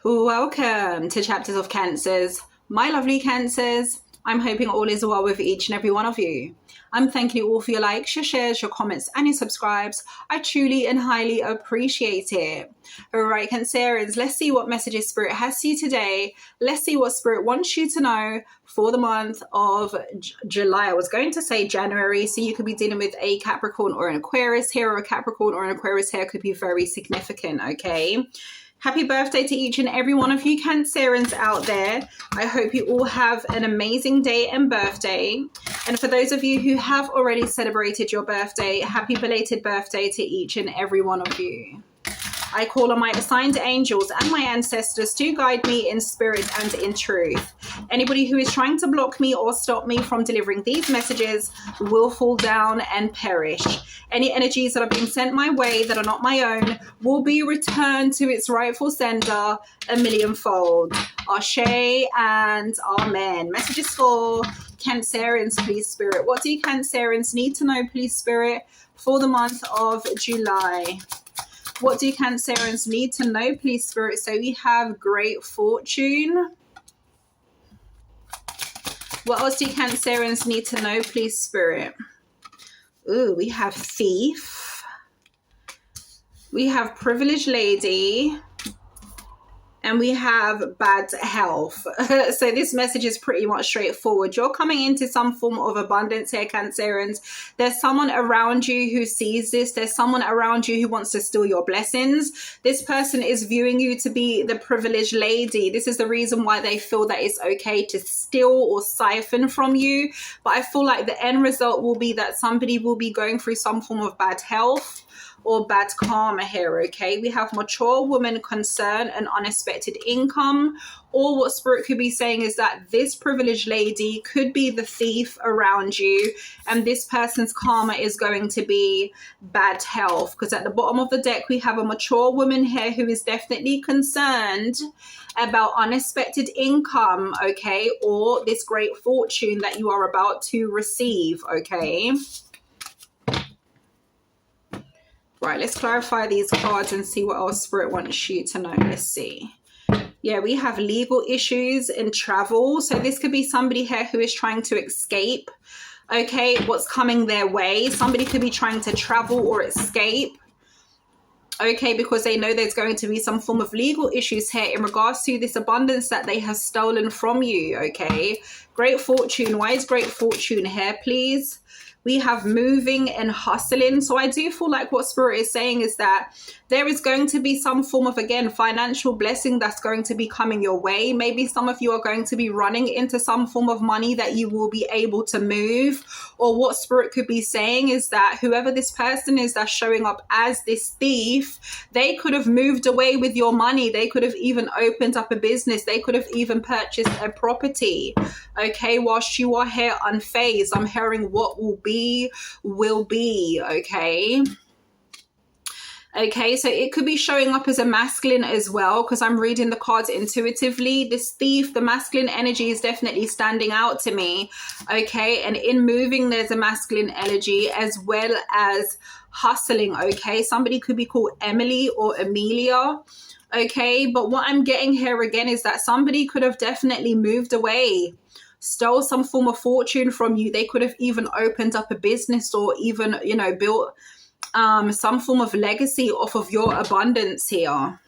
Welcome to Chapters of Cancers. My lovely Cancers, I'm hoping all is well with each and every one of you. I'm thanking you all for your likes, your shares, your comments, and your subscribes. I truly and highly appreciate it. All right, Cancerians, let's see what messages Spirit has for you today. Let's see what Spirit wants you to know for the month of July. I was going to say January, so you could be dealing with a Capricorn or an Aquarius here, or a Capricorn or an Aquarius here could be very significant, okay? Happy birthday to each and every one of you Cancerians out there. I hope you all have an amazing day and birthday. And for those of you who have already celebrated your birthday, happy belated birthday to each and every one of you. I call on my assigned angels and my ancestors to guide me in spirit and in truth. Anybody who is trying to block me or stop me from delivering these messages will fall down and perish. Any energies that are being sent my way that are not my own will be returned to its rightful sender a millionfold. Ashe and Amen. Messages for Cancerians, please, Spirit. What do you Cancerians need to know, please, Spirit, for the month of July? What do Cancerians need to know, please, Spirit? So we have great fortune. What else do Cancerians need to know, please, Spirit? Ooh, we have thief. We have privileged lady. And we have bad health. So this message is pretty much straightforward. You're coming into some form of abundance here, Cancerians. There's someone around you who sees this. There's someone around you who wants to steal your blessings. This person is viewing you to be the privileged lady. This is the reason why they feel that it's okay to steal or siphon from you. But I feel like the end result will be that somebody will be going through some form of bad health or bad karma here, okay? We have mature woman concern and unexpected income. Or what Spirit could be saying is that this privileged lady could be the thief around you, and this person's karma is going to be bad health. Because at the bottom of the deck, we have a mature woman here who is definitely concerned about unexpected income, okay? Or this great fortune that you are about to receive, okay? Right, let's clarify these cards and see what else Spirit wants you to know. Let's see. Yeah, we have legal issues and travel. So this could be somebody here who is trying to escape, okay, what's coming their way. Somebody could be trying to travel or escape, okay, because they know there's going to be some form of legal issues here in regards to this abundance that they have stolen from you, okay. Great fortune. Why is great fortune here, please? We have moving and hustling. So I do feel like what Spirit is saying is that there is going to be some form of, again, financial blessing that's going to be coming your way. Maybe some of you are going to be running into some form of money that you will be able to move. Or what Spirit could be saying is that whoever this person is that's showing up as this thief, they could have moved away with your money. They could have even opened up a business. They could have even purchased a property. Okay, whilst you are here unfazed, I'm hearing what will be, okay? Okay, so it could be showing up as a masculine as well, because I'm reading the cards intuitively. This thief, the masculine energy is definitely standing out to me, okay? And in moving, there's a masculine energy as well as hustling, okay? Somebody could be called Emily or Amelia, okay? But what I'm getting here again is that somebody could have definitely moved away, stole some form of fortune from you. They could have even opened up a business or even, you know, built some form of legacy off of your abundance here.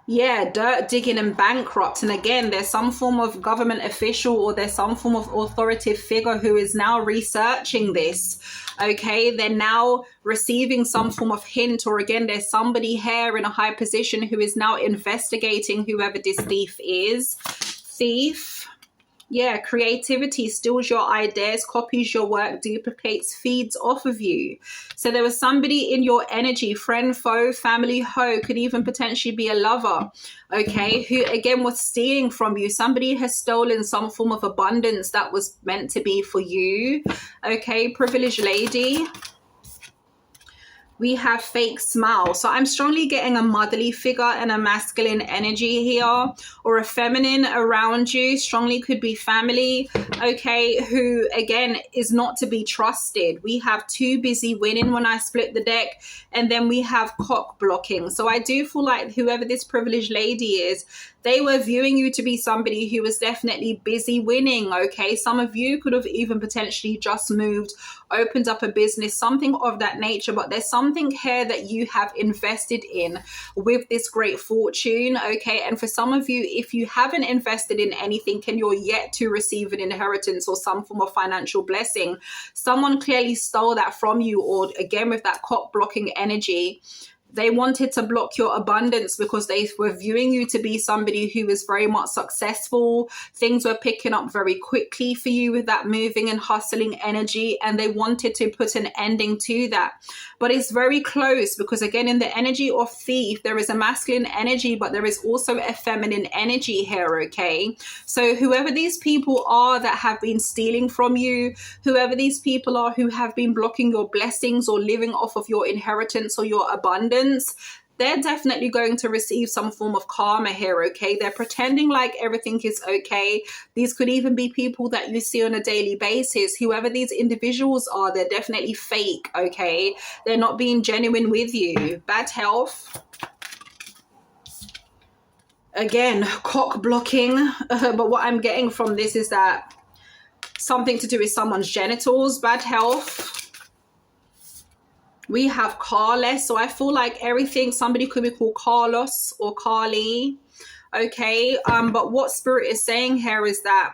Yeah, dirt digging and bankrupt. And again, there's some form of government official or there's some form of authoritative figure who is now researching this. Okay, they're now receiving some form of hint, or again, there's somebody here in a high position who is now investigating whoever this thief is. Thief. Yeah, creativity steals your ideas, copies your work, duplicates, feeds off of you. So there was somebody in your energy, friend, foe, family, hoe, could even potentially be a lover, okay, who again was stealing from you. Somebody has stolen some form of abundance that was meant to be for you, okay, privileged lady. We have fake smile. So I'm strongly getting a motherly figure and a masculine energy here, or a feminine around you. Strongly could be family, okay, who again is not to be trusted. We have too busy winning when I split the deck, and then we have cock blocking. So I do feel like whoever this privileged lady is, they were viewing you to be somebody who was definitely busy winning, okay? Some of you could have even potentially just moved, opened up a business, something of that nature, but there's something here that you have invested in with this great fortune, okay? And for some of you, if you haven't invested in anything and you're yet to receive an inheritance or some form of financial blessing, someone clearly stole that from you, or again, with that cock blocking energy, they wanted to block your abundance because they were viewing you to be somebody who was very much successful. Things were picking up very quickly for you with that moving and hustling energy, and they wanted to put an ending to that. But it's very close because, again, in the energy of thief, there is a masculine energy, but there is also a feminine energy here, okay? So whoever these people are that have been stealing from you, whoever these people are who have been blocking your blessings or living off of your inheritance or your abundance, they're definitely going to receive some form of karma here, okay? They're pretending like everything is okay. These could even be people that you see on a daily basis. Whoever these individuals are, they're definitely fake, okay? They're not being genuine with you. Bad health. Again, cock blocking. But what I'm getting from this is that something to do with someone's genitals. Bad health. We have Carless. So I feel like everything, somebody could be called Carlos or Carly. Okay. But what Spirit is saying here is that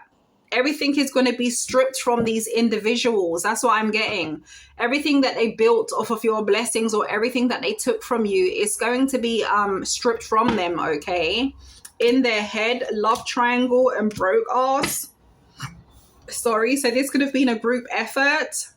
everything is going to be stripped from these individuals. That's what I'm getting. Everything that they built off of your blessings or everything that they took from you is going to be stripped from them. Okay. In their head, love triangle and broke ass. Sorry. So this could have been a group effort.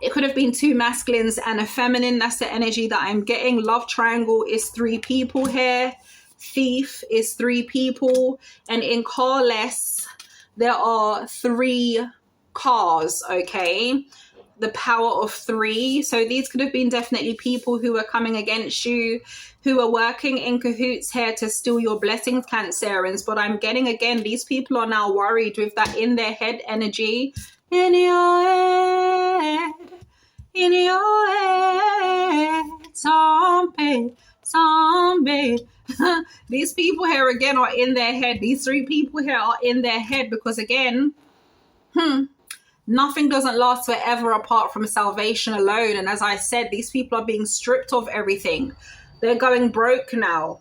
It could have been two masculines and a feminine. That's the energy that I'm getting. Love triangle is 3 people here. Thief is 3 people. And in Carless, there are 3 cars, okay? The power of 3. So these could have been definitely people who are coming against you, who are working in cahoots here to steal your blessings, Cancerians. But I'm getting, again, these people are now worried with that in their head energy. In your head, in your head, zombie. These people here again are in their head. These 3 people here are in their head because, again, nothing doesn't last forever apart from salvation alone. And as I said, these people are being stripped of everything. They're going broke now.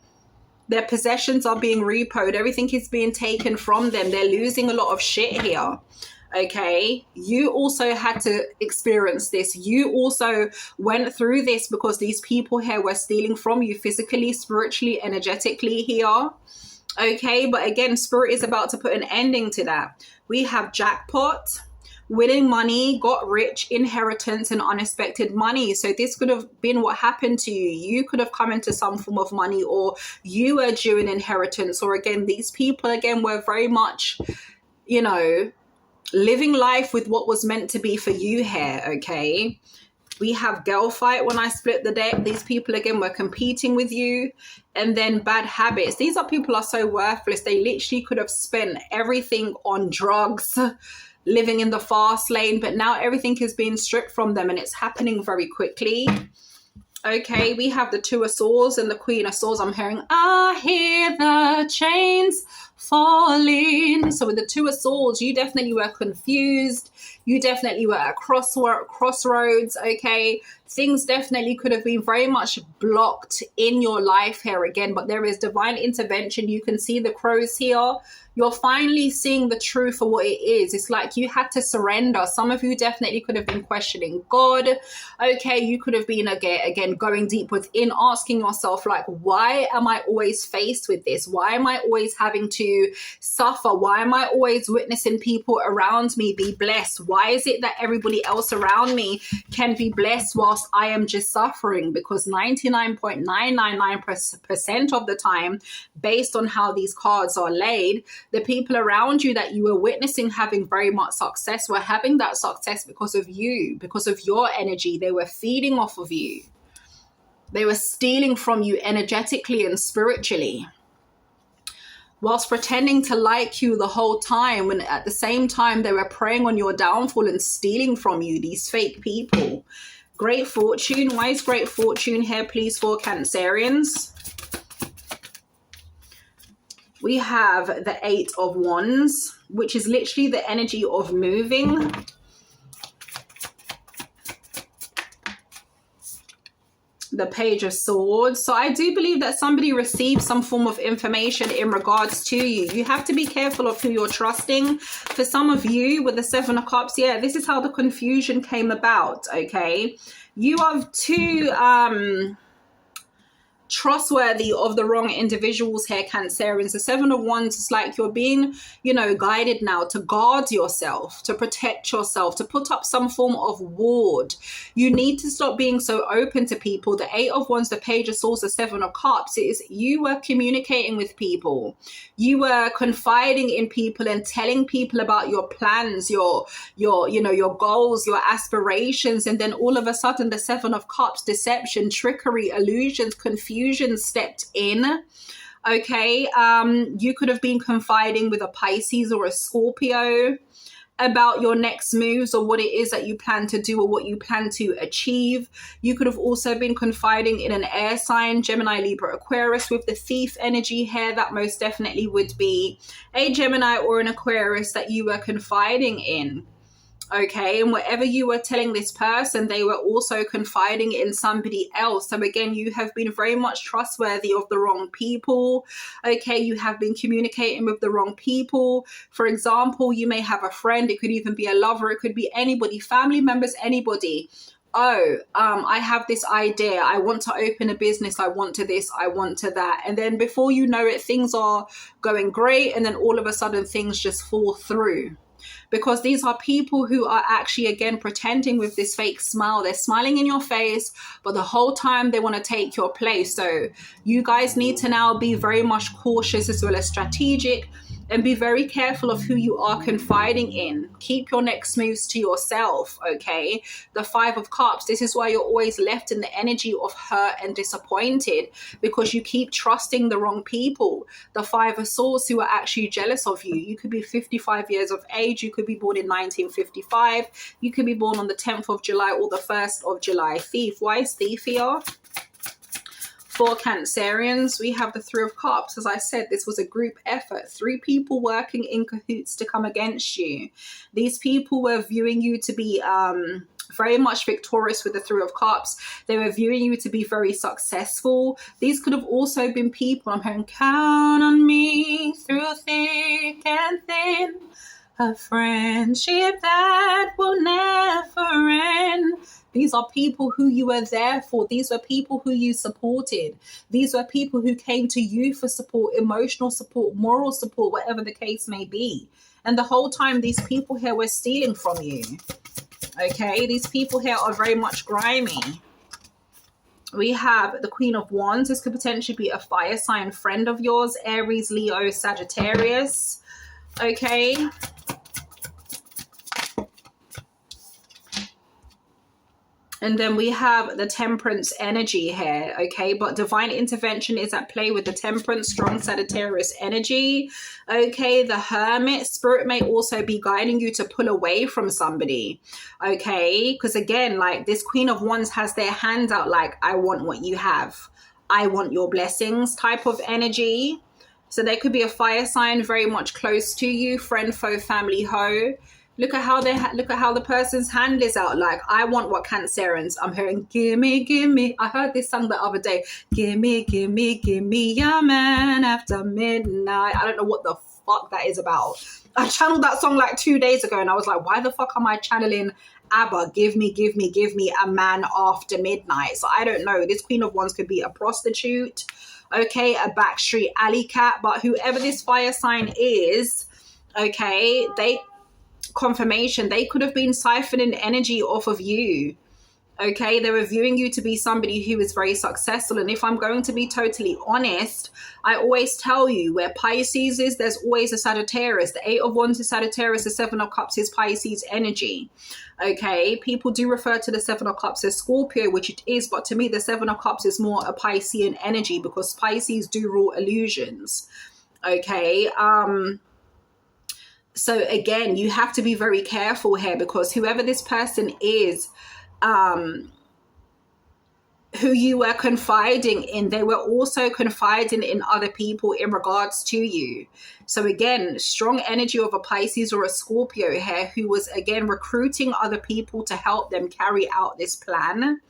Their possessions are being repoed. Everything is being taken from them. They're losing a lot of shit here. Okay, you also had to experience this. You also went through this because these people here were stealing from you physically, spiritually, energetically here. Okay, but again, Spirit is about to put an ending to that. We have jackpot, winning money, got rich, inheritance, and unexpected money. So this could have been what happened to you. You could have come into some form of money, or you were due an inheritance, or again, these people again were very much, you know, living life with what was meant to be for you here, okay? We have girl fight when I split the deck. These people, again, were competing with you. And then bad habits. These are people are so worthless. They literally could have spent everything on drugs, living in the fast lane. But now everything is being stripped from them and it's happening very quickly. Okay, we have the 2 of Swords and the Queen of Swords. I'm hearing, I hear the chains falling. So with the 2 of Swords, you definitely were confused. You definitely were at crossroads, okay? Things definitely could have been very much blocked in your life here again, but there is divine intervention. You can see the crows here. You're finally seeing the truth for what it is. It's like you had to surrender. Some of you definitely could have been questioning God. Okay, you could have been, again, going deep within, asking yourself, like, why am I always faced with this? Why am I always having to, to suffer? Why am I always witnessing people around me be blessed? Why is it that everybody else around me can be blessed whilst I am just suffering? Because 99.999% of the time, based on how these cards are laid, the people around you that you were witnessing having very much success were having that success because of you, because of your energy. They were feeding off of you. They were stealing from you energetically and spiritually, whilst pretending to like you the whole time, when at the same time they were preying on your downfall and stealing from you, these fake people. Great fortune. Why is great fortune here, please, for Cancerians? We have the 8 of Wands, which is literally the energy of moving. The Page of Swords. So I do believe that somebody received some form of information in regards to you. You have to be careful of who you're trusting. For some of you, with the 7 of Cups, yeah, this is how the confusion came about, okay? You are too trustworthy of the wrong individuals here, Cancerians. The 7 of Wands is like you're being, guided now to guard yourself, to protect yourself, to put up some form of ward. You need to stop being so open to people. The 8 of Wands, the Page of Swords, the 7 of Cups, is you were communicating with people. You were confiding in people and telling people about your plans, your goals, your aspirations. And then all of a sudden, the 7 of Cups, deception, trickery, illusions, confusion stepped in. Okay, you could have been confiding with a Pisces or a Scorpio about your next moves or what it is that you plan to do or what you plan to achieve. You could have also been confiding in an air sign, Gemini, Libra, Aquarius. With the Thief energy here, that most definitely would be a Gemini or an Aquarius that you were confiding in. Okay, and whatever you were telling this person, they were also confiding in somebody else. So again, you have been very much trustworthy of the wrong people. Okay, you have been communicating with the wrong people. For example, you may have a friend, it could even be a lover, it could be anybody, family members, anybody. I have this idea, I want to open a business, I want to this, I want to that. And then before you know it, things are going great, and then all of a sudden things just fall through. Because these are people who are actually, again, pretending with this fake smile. They're smiling in your face, but the whole time they want to take your place. So you guys need to now be very much cautious as well as strategic, and be very careful of who you are confiding in. Keep your next moves to yourself, okay? The 5 of Cups, this is why you're always left in the energy of hurt and disappointed, because you keep trusting the wrong people. The 5 of Swords, who are actually jealous of you. You could be 55 years of age. You could be born in 1955. You could be born on the 10th of July or the 1st of July. Thief. Why is Thief here? For Cancerians, we have the 3 of Cups. As I said, this was a group effort. 3 people working in cahoots to come against you. These people were viewing you to be very much victorious with the 3 of Cups. They were viewing you to be very successful. These could have also been people, I'm hearing, count on me through thick and thin, a friendship that will never end. These are people who you were there for. These were people who you supported. These were people who came to you for support, emotional support, moral support, whatever the case may be. And the whole time, these people here were stealing from you. Okay, these people here are very much grimy. We have the Queen of Wands. This could potentially be a fire sign friend of yours, Aries, Leo, Sagittarius. Okay. And then we have the Temperance energy here, okay? But divine intervention is at play with the Temperance, strong Sagittarius energy, okay? The Hermit, spirit may also be guiding you to pull away from somebody, okay? Because again, like this Queen of Wands has their hands out like, I want what you have. I want your blessings type of energy. So there could be a fire sign very much close to you, friend, foe, family, hoe. Look at how the person's hand is out. Like, I want what Cancerians. I'm hearing, gimme, gimme. I heard this song the other day. Gimme, gimme, gimme your man after midnight. I don't know what the fuck that is about. I channeled that song like 2 days ago and I was like, why the fuck am I channeling ABBA, give me a man after midnight. So I don't know. This Queen of Wands could be a prostitute, okay, a backstreet alley cat, but whoever this fire sign is, okay, they confirmation, they could have been siphoning energy off of you. Okay, they were viewing you to be somebody who is very successful. And if I'm going to be totally honest, I always tell you where Pisces is, there's always a Sagittarius. The 8 of Wands is Sagittarius, the 7 of Cups is Pisces energy. Okay, people do refer to the 7 of Cups as Scorpio, which it is, but to me, the 7 of Cups is more a Piscean energy because Pisces do rule illusions. Okay, so again, you have to be very careful here because whoever this person is, who you were confiding in, they were also confiding in other people in regards to you. So again, strong energy of a Pisces or a Scorpio here who was again recruiting other people to help them carry out this plan.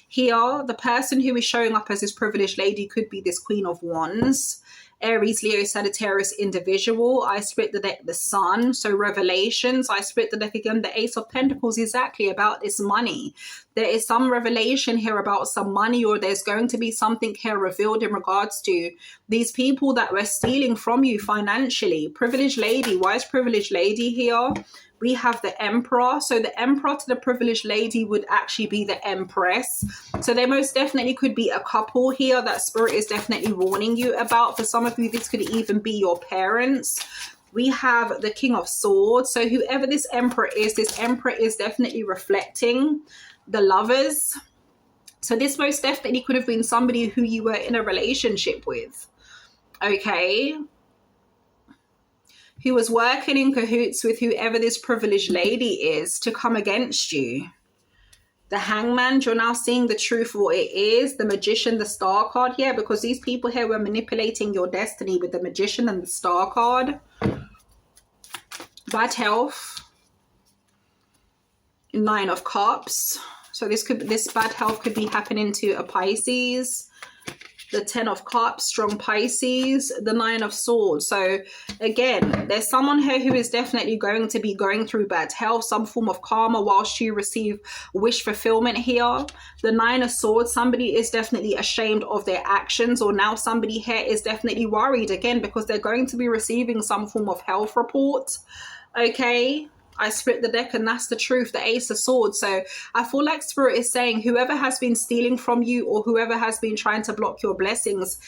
Here, the person who is showing up as this privileged lady could be this Queen of Wands. Aries, Leo, Sagittarius individual. I split the deck, the Sun. So revelations. I split the deck again. The Ace of Pentacles, exactly about this money. There is some revelation here about some money, or there's going to be something here revealed in regards to these people that were stealing from you financially. Privileged lady. Why is privileged lady here? We have the Emperor. So the Emperor to the privileged lady would actually be the Empress. So there most definitely could be a couple here that Spirit is definitely warning you about. For some of you, this could even be your parents. We have the King of Swords. So whoever this Emperor is definitely reflecting the Lovers. So this most definitely could have been somebody who you were in a relationship with. Okay, who was working in cahoots with whoever this privileged lady is to come against you. The Hangman, you're now seeing the truth of what it is. The Magician, the Star card here, because these people here were manipulating your destiny with the Magician and the Star card. Bad health. 9 of Cups. So this bad health could be happening to a Pisces. The 10 of Cups, strong Pisces, the 9 of Swords. So again, there's someone here who is definitely going to be going through bad health, some form of karma whilst you receive wish fulfillment here. The 9 of Swords, somebody is definitely ashamed of their actions, or now somebody here is definitely worried again because they're going to be receiving some form of health report. Okay. I split the deck and that's the truth, the Ace of Swords. So I feel like Spirit is saying whoever has been stealing from you or whoever has been trying to block your blessings,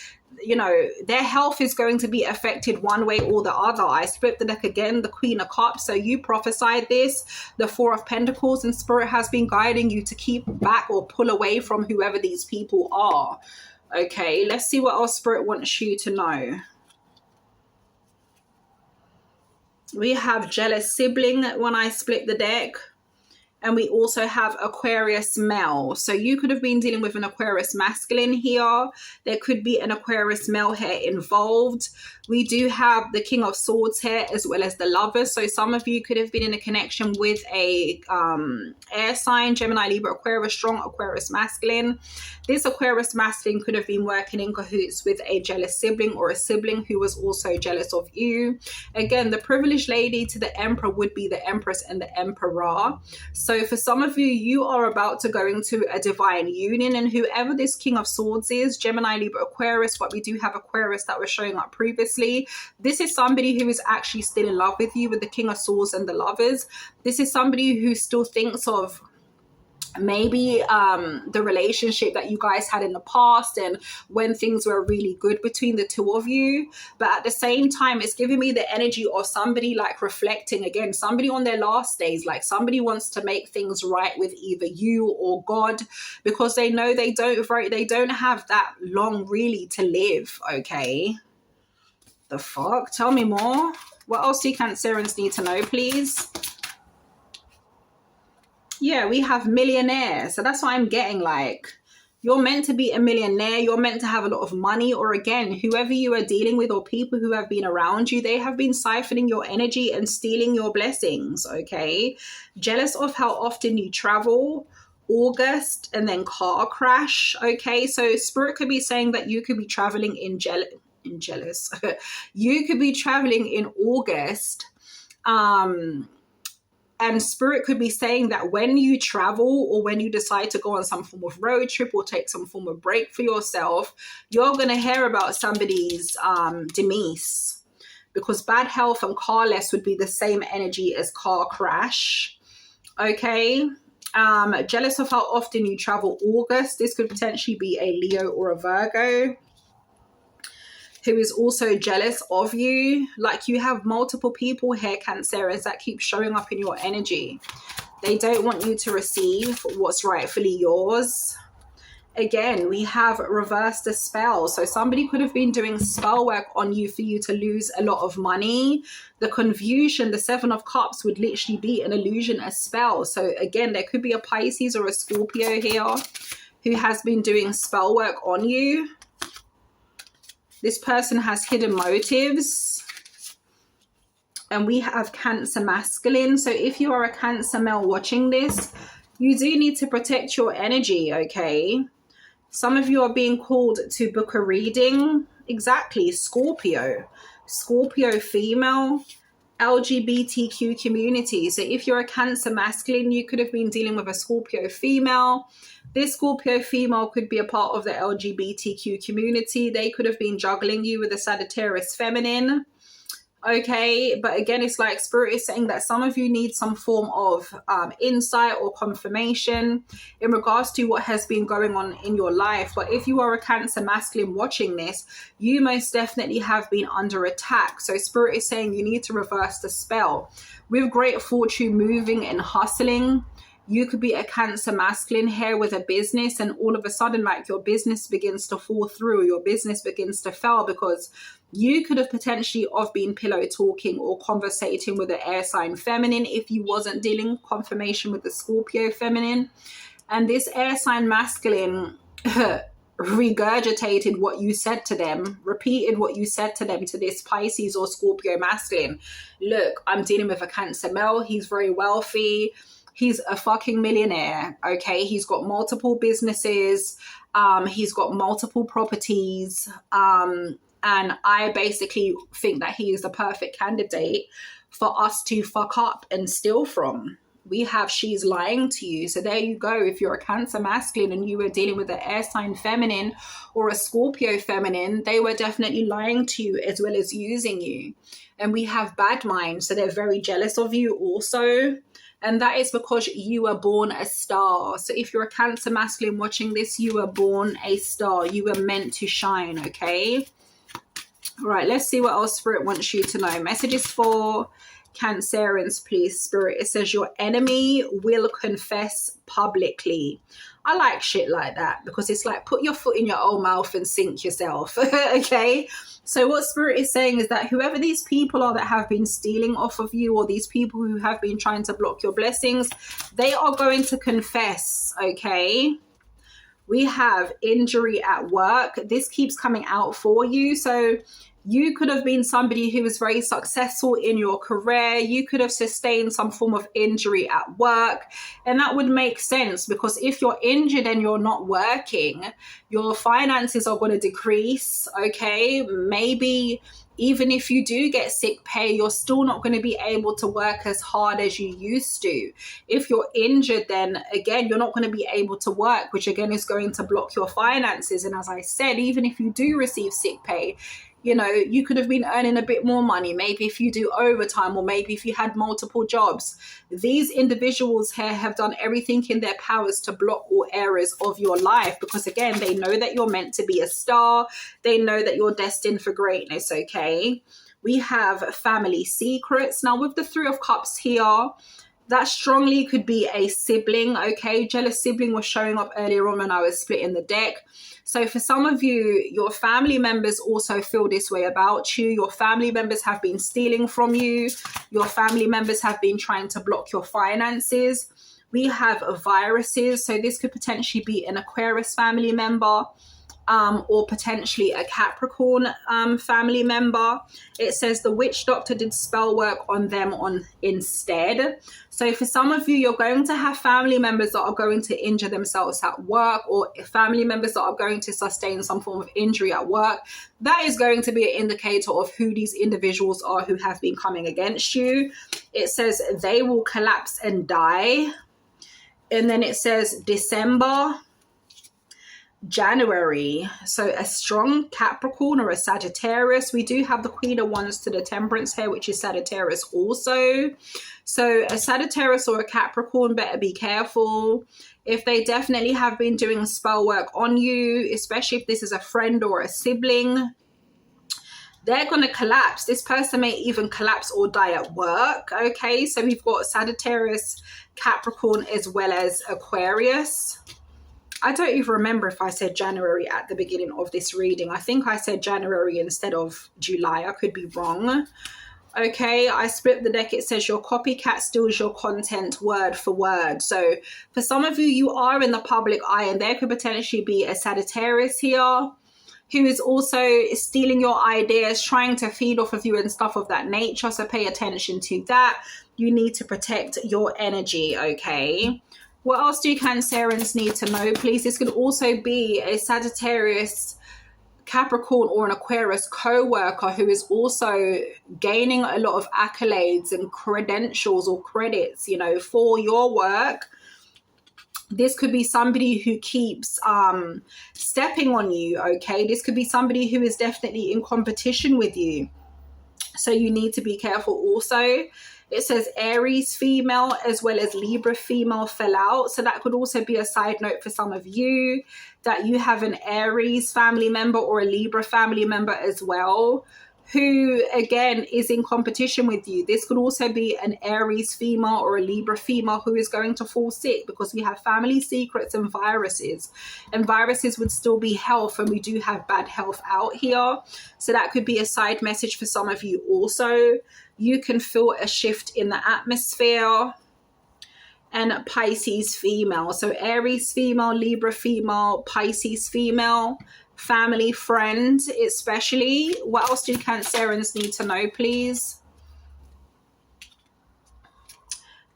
you know, their health is going to be affected one way or the other. I split the deck again, the Queen of Cups. So you prophesied this, the 4 of Pentacles, and Spirit has been guiding you to keep back or pull away from whoever these people are. Okay, let's see what else Spirit wants you to know. We have jealous sibling when I split the deck. And we also have Aquarius male. So you could have been dealing with an Aquarius masculine here. There could be an Aquarius male here involved. We do have the King of Swords here as well as the Lovers. So some of you could have been in a connection with a air sign, Gemini, Libra, Aquarius, strong Aquarius masculine. This Aquarius masculine could have been working in cahoots with a jealous sibling or a sibling who was also jealous of you. Again, the privileged lady to the Emperor would be the Empress and the Emperor. So for some of you, you are about to go into a divine union, and whoever this King of Swords is, Gemini, Libra, Aquarius, but we do have Aquarius that was showing up previously. This is somebody who is actually still in love with you with the King of Swords and the Lovers. This is somebody who still thinks of maybe the relationship that you guys had in the past and when things were really good between the two of you. But at the same time, it's giving me the energy of somebody like reflecting again, somebody on their last days, like somebody wants to make things right with either you or God, because they know they don't have that long really to live. Okay, the fuck, tell me more. What else do Cancerians need to know, please? Yeah, we have millionaire. So that's what I'm getting. Like, you're meant to be a millionaire. You're meant to have a lot of money. Or again, whoever you are dealing with or people who have been around you, they have been siphoning your energy and stealing your blessings. Okay. Jealous of how often you travel. August and then car crash. Okay. So Spirit could be saying that you could be traveling jealous. You could be traveling in August. And Spirit could be saying that when you travel or when you decide to go on some form of road trip or take some form of break for yourself, you're going to hear about somebody's demise, because bad health and carless would be the same energy as car crash. Okay. Jealous of how often you travel. August. This could potentially be a Leo or a Virgo who is also jealous of you. Like, you have multiple people here, Cancerians, that keep showing up in your energy. They don't want you to receive what's rightfully yours. Again, we have reversed the spell. So somebody could have been doing spell work on you for you to lose a lot of money. The confusion, the Seven of Cups, would literally be an illusion, a spell. So again, there could be a Pisces or a Scorpio here who has been doing spell work on you. This person has hidden motives. And we have Cancer masculine. So if you are a Cancer male watching this, you do need to protect your energy, okay? Some of you are being called to book a reading. Exactly, Scorpio. Scorpio female, LGBTQ community. So if you're a Cancer masculine, you could have been dealing with a Scorpio female. This Scorpio female could be a part of the LGBTQ community. They could have been juggling you with a Sagittarius feminine. Okay, but again, it's like Spirit is saying that some of you need some form of insight or confirmation in regards to what has been going on in your life. But if you are a Cancer masculine watching this, you most definitely have been under attack. So Spirit is saying you need to reverse the spell. With great fortune moving and hustling, you could be a Cancer masculine here with a business, and all of a sudden, like, your business begins to fall through, your business begins to fail, because you could have potentially of been pillow talking or conversating with the air sign feminine if you wasn't dealing confirmation with the Scorpio feminine. And this air sign masculine regurgitated what you said to them, repeated what you said to them, to this Pisces or Scorpio masculine. Look, I'm dealing with a Cancer male. He's very wealthy. He's a fucking millionaire, okay? He's got multiple businesses. He's got multiple properties. And I basically think that he is the perfect candidate for us to fuck up and steal from. We have she's lying to you. So there you go. If you're a Cancer masculine and you were dealing with an air sign feminine or a Scorpio feminine, they were definitely lying to you as well as using you. And we have bad minds. So they're very jealous of you also. And that is because you were born a star. So if you're a Cancer masculine watching this, you were born a star. You were meant to shine, okay? All right, let's see what else Spirit wants you to know. Messages for Cancerians, please, Spirit. It says your enemy will confess publicly. I like shit like that, because it's like, put your foot in your own mouth and sink yourself, okay? So what Spirit is saying is that whoever these people are that have been stealing off of you, or these people who have been trying to block your blessings, they are going to confess, okay? We have injury at work. This keeps coming out for you. So you could have been somebody who was very successful in your career. You could have sustained some form of injury at work. And that would make sense, because if you're injured and you're not working, your finances are going to decrease, okay? Maybe even if you do get sick pay, you're still not going to be able to work as hard as you used to. If you're injured, then again, you're not going to be able to work, which again is going to block your finances. And as I said, even if you do receive sick pay, you know, you could have been earning a bit more money, maybe if you do overtime, or maybe if you had multiple jobs. These individuals here have done everything in their powers to block all areas of your life, because again, they know that you're meant to be a star. They know that you're destined for greatness, okay? We have family secrets. Now, with the Three of Cups here, that strongly could be a sibling, okay? Jealous sibling was showing up earlier on when I was splitting the deck. So for some of you, your family members also feel this way about you. Your family members have been stealing from you. Your family members have been trying to block your finances. We have viruses. So this could potentially be an Aquarius family member. or potentially a Capricorn family member. It says the witch doctor did spell work on them instead. So for some of you, you're going to have family members that are going to injure themselves at work, or family members that are going to sustain some form of injury at work. That is going to be an indicator of who these individuals are who have been coming against you. It says they will collapse and die. And then it says December, January. So a strong Capricorn or a Sagittarius. We do have the Queen of Wands to the Temperance here, which is Sagittarius also. So a Sagittarius or a Capricorn, better be careful. If they definitely have been doing spell work on you, especially if this is a friend or a sibling, they're going to collapse. This person may even collapse or die at work. Okay, so we've got Sagittarius, Capricorn, as well as Aquarius. I don't even remember if I said January at the beginning of this reading. I think I said January instead of July. I could be wrong. Okay, I split the deck. It says your copycat steals your content word for word. So for some of you, you are in the public eye, and there could potentially be a Sagittarius here who is also stealing your ideas, trying to feed off of you and stuff of that nature. So pay attention to that. You need to protect your energy, okay? What else do Cancerians need to know, please? This could also be a Sagittarius, Capricorn, or an Aquarius co-worker who is also gaining a lot of accolades and credentials or credits, you know, for your work. This could be somebody who keeps stepping on you, okay? This could be somebody who is definitely in competition with you. So you need to be careful also. It says Aries female as well as Libra female fell out. So that could also be a side note for some of you, that you have an Aries family member or a Libra family member as well, who again is in competition with you. This could also be an Aries female or a Libra female who is going to fall sick, because we have family secrets and viruses would still be health, and we do have bad health out here. So that could be a side message for some of you also. You can feel a shift in the atmosphere. And Pisces female. So Aries female, Libra female, Pisces female, family, friend especially. What else do Cancerians need to know, please?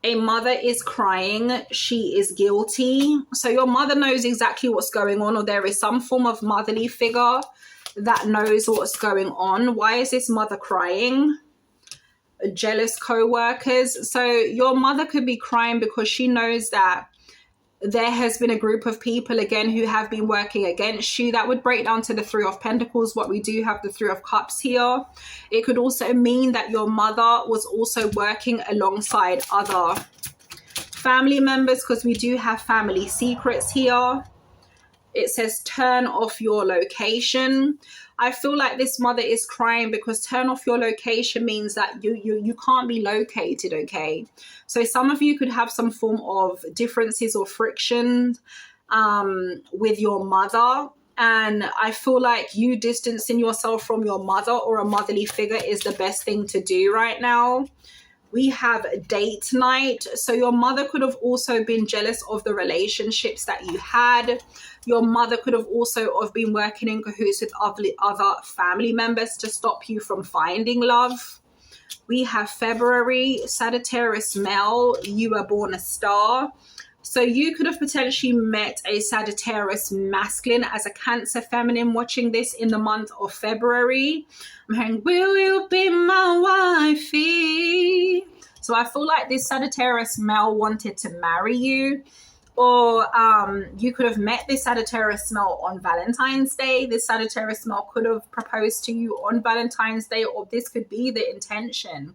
A mother is crying. She is guilty. So your mother knows exactly what's going on, or there is some form of motherly figure that knows what's going on. Why is this mother crying? Jealous co-workers. So your mother could be crying because she knows that there has been a group of people again who have been working against you. That would break down to the Three of Pentacles. What we do have the Three of Cups here. It could also mean that your mother was also working alongside other family members, because we do have family secrets here. It says turn off your location. I feel like this mother is crying because turn off your location means that you can't be located, okay? So some of you could have some form of differences or friction with your mother. And I feel like you distancing yourself from your mother or a motherly figure is the best thing to do right now. We have date night. So your mother could have also been jealous of the relationships that you had. Your mother could have also have been working in cahoots with other family members to stop you from finding love. We have February, Sagittarius male, you were born a star. So you could have potentially met a Sagittarius masculine as a Cancer feminine watching this in the month of February. I'm hearing, will you be my wifey? So I feel like this Sagittarius male wanted to marry you. Or you could have met this Sagittarius male on Valentine's Day. This Sagittarius male could have proposed to you on Valentine's Day, or this could be the intention.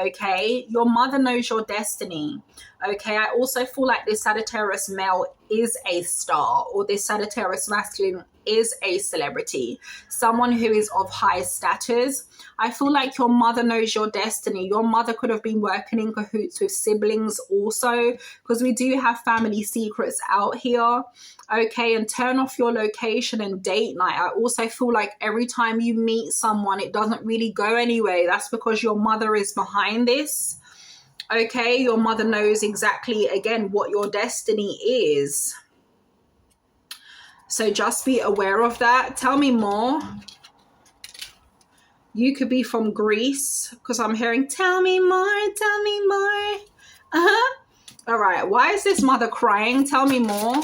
Okay, your mother knows your destiny. Okay, I also feel like this Sagittarius male is a star, or this Sagittarius masculine is a celebrity, someone who is of high status. I feel like your mother knows your destiny. Your mother could have been working in cahoots with siblings also, because we do have family secrets out here. Okay, and turn off your location and date night. I also feel like every time you meet someone, it doesn't really go anywhere. That's because your mother is behind this. Okay, your mother knows exactly, again, what your destiny is. So just be aware of that. Tell me more. You could be from Greece, because I'm hearing, tell me more, tell me more. All right. Why is this mother crying? Tell me more.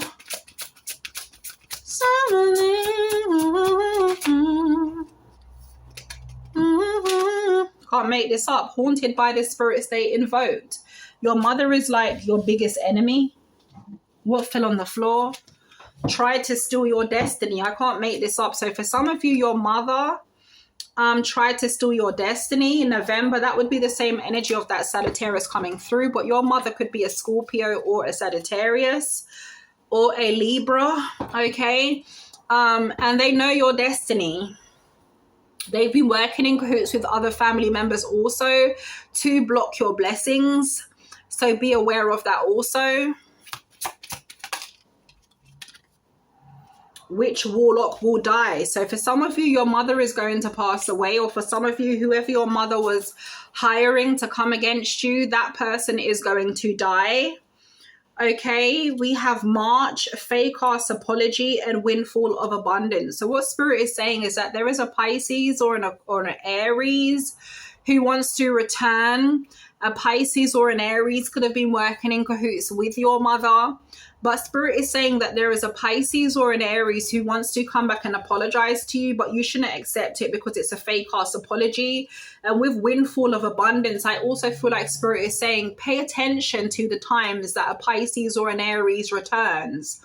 Can't make this up. Haunted by the spirits they invoked. Your mother is like your biggest enemy. What fell on the floor? Tried to steal your destiny. I can't make this up. So for some of you, your mother tried to steal your destiny in November. That would be the same energy of that Sagittarius coming through. But your mother could be a Scorpio or a Sagittarius or a Libra. Okay. And they know your destiny. They've been working in cahoots with other family members also to block your blessings. So be aware of that also. Which warlock will die? So for some of you, your mother is going to pass away, or for some of you, whoever your mother was hiring to come against you, that person is going to die. Okay, we have March, fake ass apology, and windfall of abundance. So what Spirit is saying is that there is a Pisces or an Aries who wants to return. A Pisces or an Aries could have been working in cahoots with your mother. But Spirit is saying that there is a Pisces or an Aries who wants to come back and apologize to you, but you shouldn't accept it because it's a fake ass apology. And with windfall of abundance, I also feel like Spirit is saying, pay attention to the times that a Pisces or an Aries returns.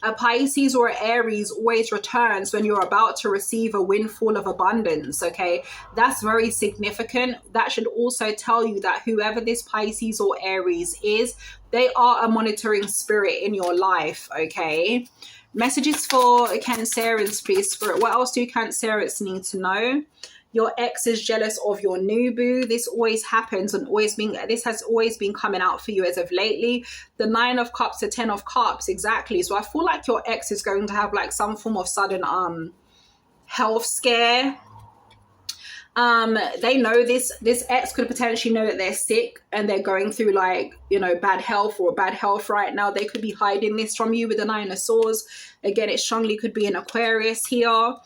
A Pisces or an Aries always returns when you're about to receive a windfall of abundance, okay? That's very significant. That should also tell you that whoever this Pisces or Aries is, they are a monitoring spirit in your life, okay? Messages for Cancerians, please, Spirit. What else do Cancerians need to know? Your ex is jealous of your new boo. This always happens and this has always been coming out for you as of lately. The 9 of Cups, the 10 of Cups, exactly. So I feel like your ex is going to have like some form of sudden health scare. They know this ex could potentially know that they're sick and they're going through like, you know, bad health right now. They could be hiding this from you with the 9 of Swords. Again, it strongly could be an Aquarius here.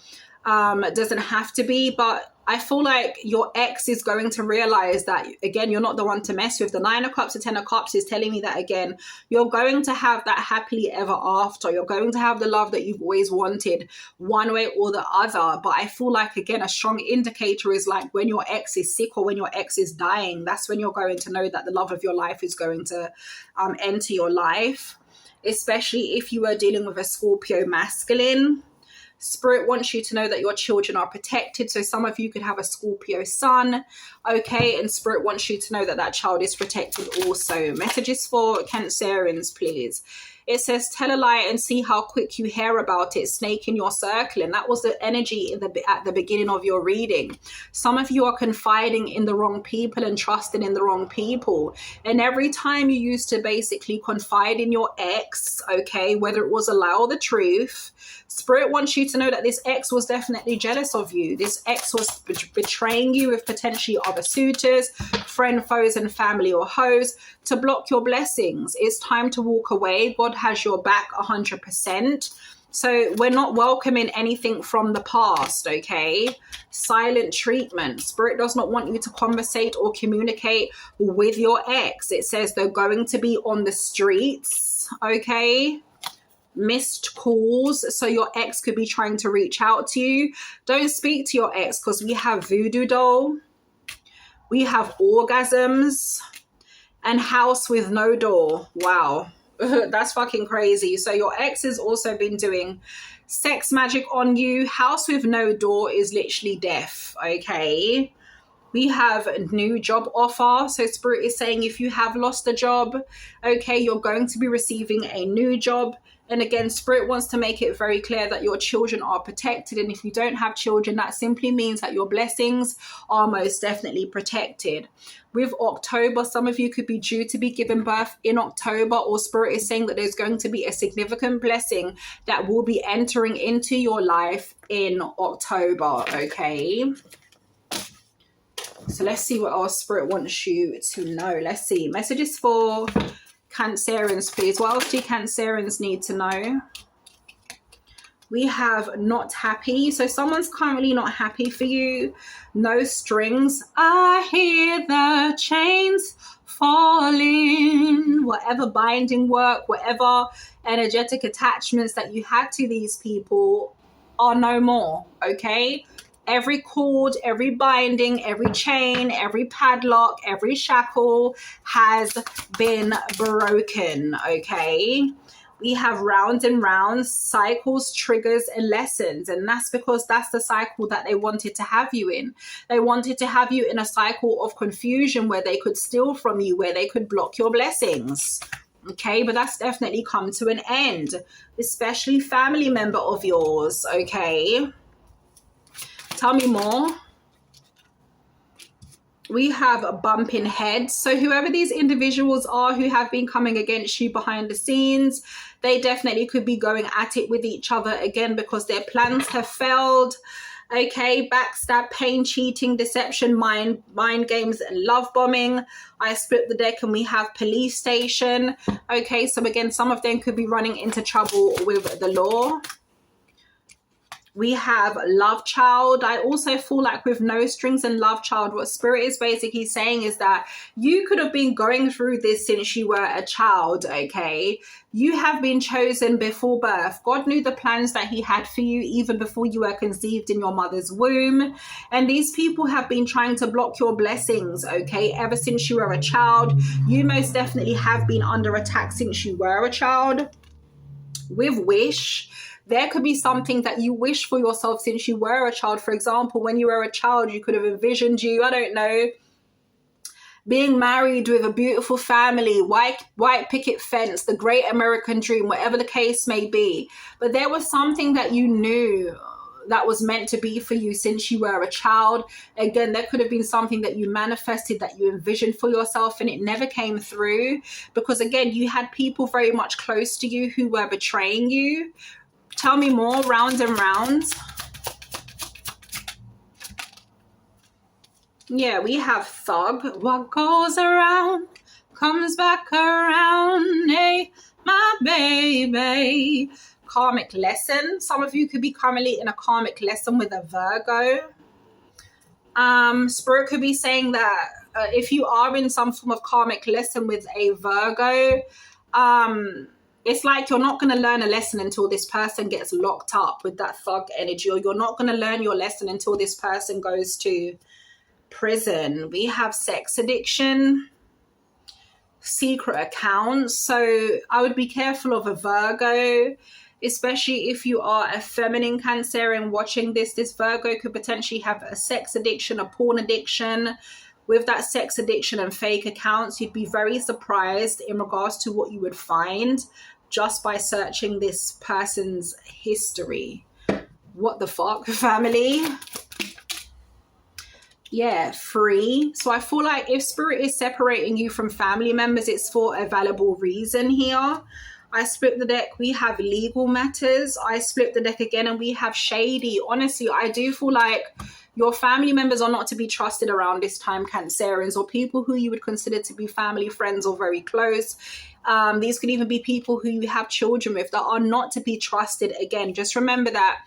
It doesn't have to be, but I feel like your ex is going to realize that, again, you're not the one to mess with. The 9 of Cups, the 10 of Cups is telling me that, again, you're going to have that happily ever after. You're going to have the love that you've always wanted one way or the other. But I feel like, again, a strong indicator is like when your ex is sick or when your ex is dying, that's when you're going to know that the love of your life is going to enter your life, especially if you are dealing with a Scorpio masculine. Spirit wants you to know that your children are protected. So some of you could have a Scorpio sun, okay? And Spirit wants you to know that that child is protected also. Messages for Cancerians, please. It says, tell a lie and see how quick you hear about it. Snake in your circle. And that was the energy at the beginning of your reading. Some of you are confiding in the wrong people and trusting in the wrong people. And every time you used to basically confide in your ex, okay, whether it was a lie or the truth, Spirit wants you to know that this ex was definitely jealous of you. This ex was betraying you with potentially other suitors, friend, foes, and family or hoes to block your blessings. It's time to walk away. God has your back 100%. So we're not welcoming anything from the past, okay? Silent treatment. Spirit does not want you to conversate or communicate with your ex. It says they're going to be on the streets, okay? Missed calls, so your ex could be trying to reach out to you. Don't speak to your ex because we have voodoo doll, we have orgasms, and house with no door. Wow. That's fucking crazy. So your ex has also been doing sex magic on you. House with no door is literally death, okay? We have a new job offer. So Spirit is saying if you have lost a job, okay, you're going to be receiving a new job. And again, Spirit wants to make it very clear that your children are protected. And if you don't have children, that simply means that your blessings are most definitely protected. With October, some of you could be due to be given birth in October, or Spirit is saying that there's going to be a significant blessing that will be entering into your life in October, okay? So let's see what our Spirit wants you to know. Let's see. Messages for Cancerians, please. What else do Cancerians need to know? We have not happy. So someone's currently not happy for you. No strings. I hear the chains falling. Whatever binding work, whatever energetic attachments that you had to these people are no more, okay? Every cord, every binding, every chain, every padlock, every shackle has been broken, okay? We have rounds and rounds, cycles, triggers, and lessons. And that's because that's the cycle that they wanted to have you in. They wanted to have you in a cycle of confusion where they could steal from you, where they could block your blessings. Okay, but that's definitely come to an end, especially family member of yours. Okay, tell me more. We have bumping heads. So whoever these individuals are who have been coming against you behind the scenes, they definitely could be going at it with each other again because their plans have failed. Okay, backstab, pain, cheating, deception, mind games, and love bombing. I split the deck and we have police station. Okay, so again, some of them could be running into trouble with the law. We have love child. I also feel like with no strings and love child, what spirit is basically saying is that you could have been going through this since you were a child, okay? You have been chosen before birth. God knew the plans that he had for you even before you were conceived in your mother's womb. And these people have been trying to block your blessings, okay? Ever since you were a child. You most definitely have been under attack since you were a child. With wish, there could be something that you wish for yourself since you were a child. For example, when you were a child, you could have envisioned you, I don't know, being married with a beautiful family, white picket fence, the great American dream, whatever the case may be. But there was something that you knew that was meant to be for you since you were a child. Again, there could have been something that you manifested, that you envisioned for yourself, and it never came through because, again, you had people very much close to you who were betraying you. Tell me more, rounds and rounds. Yeah, we have thug. What goes around comes back around. Hey, my baby. Karmic lesson. Some of you could be currently in a karmic lesson with a Virgo. Spirit could be saying that if you are in some form of karmic lesson with a Virgo, it's like you're not going to learn a lesson until this person gets locked up with that thug energy, or you're not going to learn your lesson until this person goes to prison. We have sex addiction, secret accounts. So I would be careful of a Virgo, especially if you are a feminine Cancer and watching this. This Virgo could potentially have a sex addiction, a porn addiction. With that sex addiction and fake accounts, you'd be very surprised in regards to what you would find just by searching this person's history. What the fuck, family? Yeah, free. So I feel like if spirit is separating you from family members, it's for a valuable reason here. I split the deck. We have legal matters. I split the deck again and we have shady. Honestly, I do feel like your family members are not to be trusted around this time, Cancerians, or people who you would consider to be family, friends, or very close. These could even be people who you have children with that are not to be trusted. Again, just remember that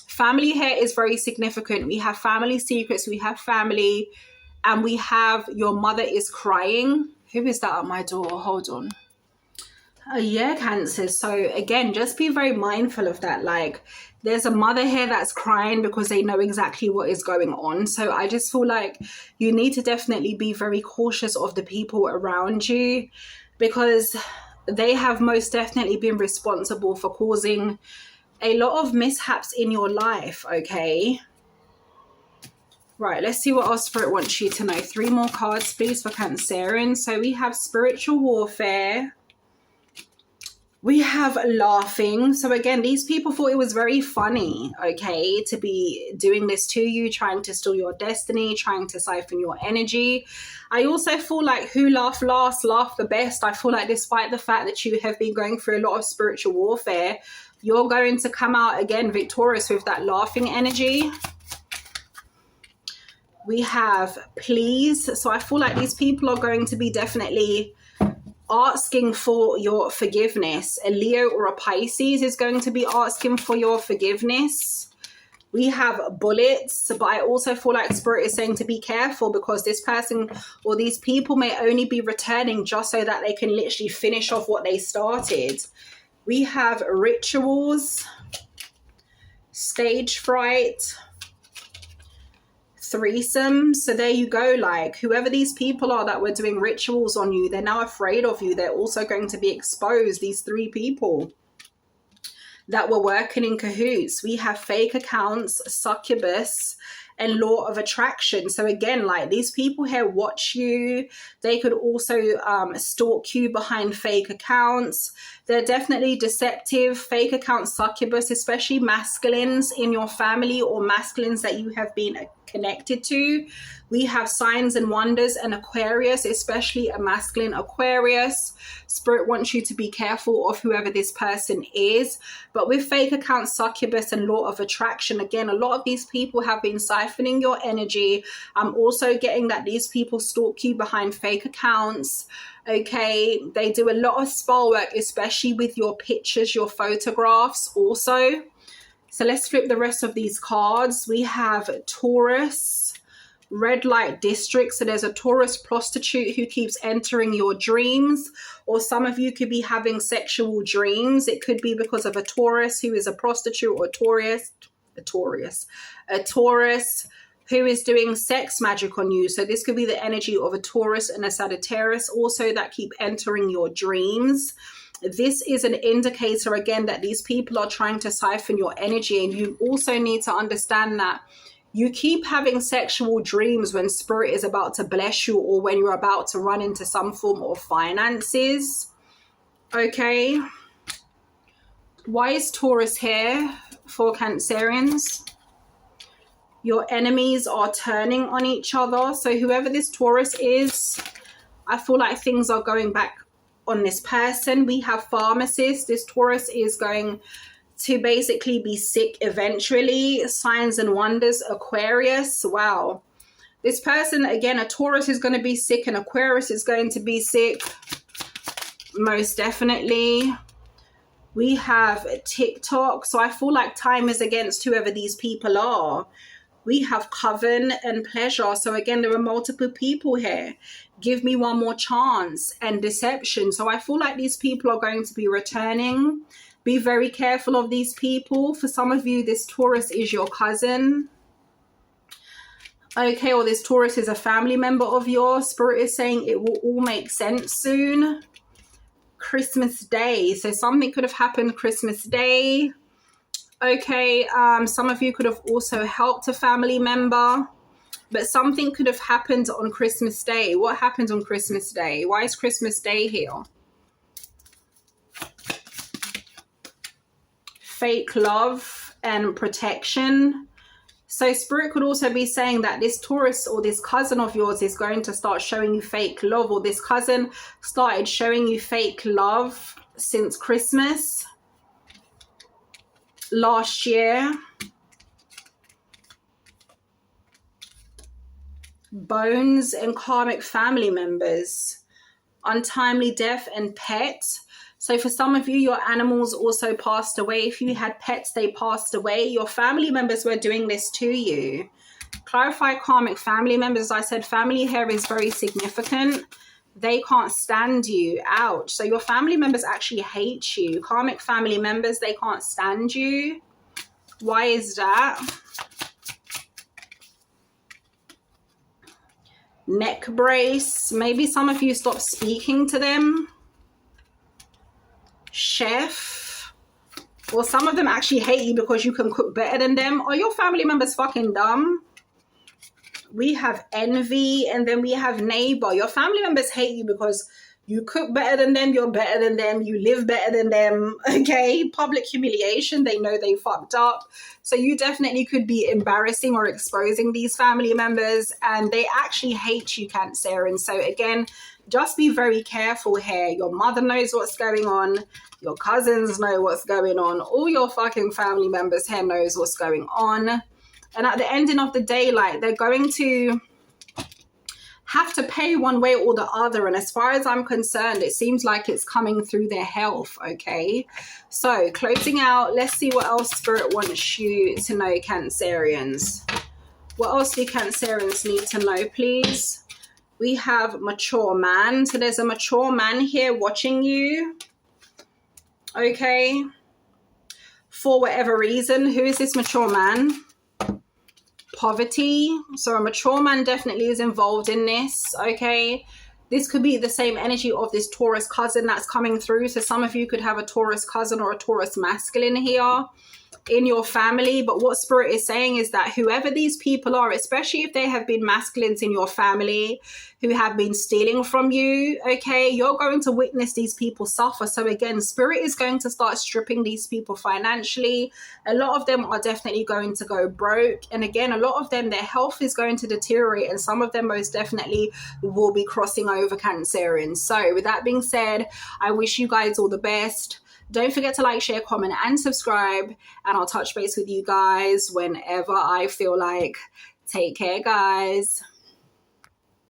family here is very significant. We have family secrets, we have family, and we have your mother is crying. Who is that at my door? Hold on. Yeah, Cancer. So again, just be very mindful of that. Like, there's a mother here that's crying because they know exactly what is going on. So I just feel like you need to definitely be very cautious of the people around you, because they have most definitely been responsible for causing a lot of mishaps in your life, okay? Right, let's see what our spirit wants you to know. 3 more cards, please, for Cancerians. So we have spiritual warfare. We have laughing. So again, these people thought it was very funny, okay, to be doing this to you, trying to steal your destiny, trying to siphon your energy. I also feel like who laugh last, laugh the best. I feel like despite the fact that you have been going through a lot of spiritual warfare, you're going to come out again victorious with that laughing energy. We have please. So I feel like these people are going to be definitely asking for your forgiveness. A Leo or a Pisces is going to be asking for your forgiveness. We have bullets, but I also feel like Spirit is saying to be careful, because this person or these people may only be returning just so that they can literally finish off what they started. We have rituals, stage fright, threesome. So there you go. Like, whoever these people are that were doing rituals on you, they're now afraid of you. They're also going to be exposed, these 3 people that were working in cahoots. We have fake accounts, succubus, and law of attraction. So again, like, these people here watch you. They could also stalk you behind fake accounts. They're definitely deceptive. Fake account succubus, especially masculines in your family or masculines that you have been connected to. We have signs and wonders and Aquarius, especially a masculine Aquarius. Spirit wants you to be careful of whoever this person is. But with fake account succubus and law of attraction, again, a lot of these people have been siphoning your energy. I'm also getting that these people stalk you behind fake accounts. Okay, they do a lot of spell work, especially with your pictures, your photographs also. So let's flip the rest of these cards. We have Taurus, red light district. So there's a Taurus prostitute who keeps entering your dreams, or some of you could be having sexual dreams. It could be because of a Taurus who is a prostitute, or a Taurus who is doing sex magic on you. So this could be the energy of a Taurus and a Sagittarius also that keep entering your dreams. This is an indicator, again, that these people are trying to siphon your energy. And you also need to understand that you keep having sexual dreams when Spirit is about to bless you, or when you're about to run into some form of finances. Okay. Why is Taurus here for Cancerians? Your enemies are turning on each other. So whoever this Taurus is, I feel like things are going back on this person. We have pharmacist. This Taurus is going to basically be sick eventually. Signs and wonders, Aquarius. Wow. This person, again, a Taurus is going to be sick, and Aquarius is going to be sick. Most definitely. We have TikTok. So I feel like time is against whoever these people are. We have coven and pleasure. So again, there are multiple people here. Give me one more chance, and deception. So I feel like these people are going to be returning. Be very careful of these people. For some of you, this Taurus is your cousin. Okay, or this Taurus is a family member of yours. Spirit is saying it will all make sense soon. Christmas Day. So something could have happened Christmas Day. Okay, some of you could have also helped a family member, but something could have happened on Christmas Day. What happened on Christmas Day? Why is Christmas Day here? Fake love and protection. So Spirit could also be saying that this Taurus or this cousin of yours is going to start showing you fake love, or this cousin started showing you fake love since Christmas last year. Bones and karmic family members, untimely death and pet. So for some of you, your animals also passed away. If you had pets, they passed away. Your family members were doing this to you. Clarify karmic family members. As I said, family here is very significant. They can't stand you. Ouch. So your family members actually hate you. Karmic family members, they can't stand you. Why is that? Neck brace. Maybe some of you stopped speaking to them. Chef. Or some of them actually hate you because you can cook better than them. Are your family members fucking dumb? We have envy, and then we have neighbor. Your family members hate you because you cook better than them, you're better than them, you live better than them, okay? Public humiliation, they know they fucked up. So you definitely could be embarrassing or exposing these family members, and they actually hate you, Cancerian. So again, just be very careful here. Your mother knows what's going on. Your cousins know what's going on. All your fucking family members here knows what's going on. And at the ending of the day, like, they're going to have to pay one way or the other. And as far as I'm concerned, it seems like it's coming through their health, okay? So closing out, let's see what else Spirit wants you to know, Cancerians. What else do Cancerians need to know, please? We have mature man. So there's a mature man here watching you, okay? For whatever reason. Who is this mature man? Poverty. So a mature man definitely is involved in this, okay? This could be the same energy of this Taurus cousin that's coming through. So some of you could have a Taurus cousin or a Taurus masculine here in your family. But what Spirit is saying is that whoever these people are, especially if they have been masculines in your family who have been stealing from you, okay, you're going to witness these people suffer. So again, Spirit is going to start stripping these people financially. A lot of them are definitely going to go broke. And again, a lot of them, their health is going to deteriorate, and some of them most definitely will be crossing over, Cancerians. So with that being said, I wish you guys all the best. Don't forget to like, share, comment, and subscribe. And I'll touch base with you guys whenever I feel like. Take care, guys.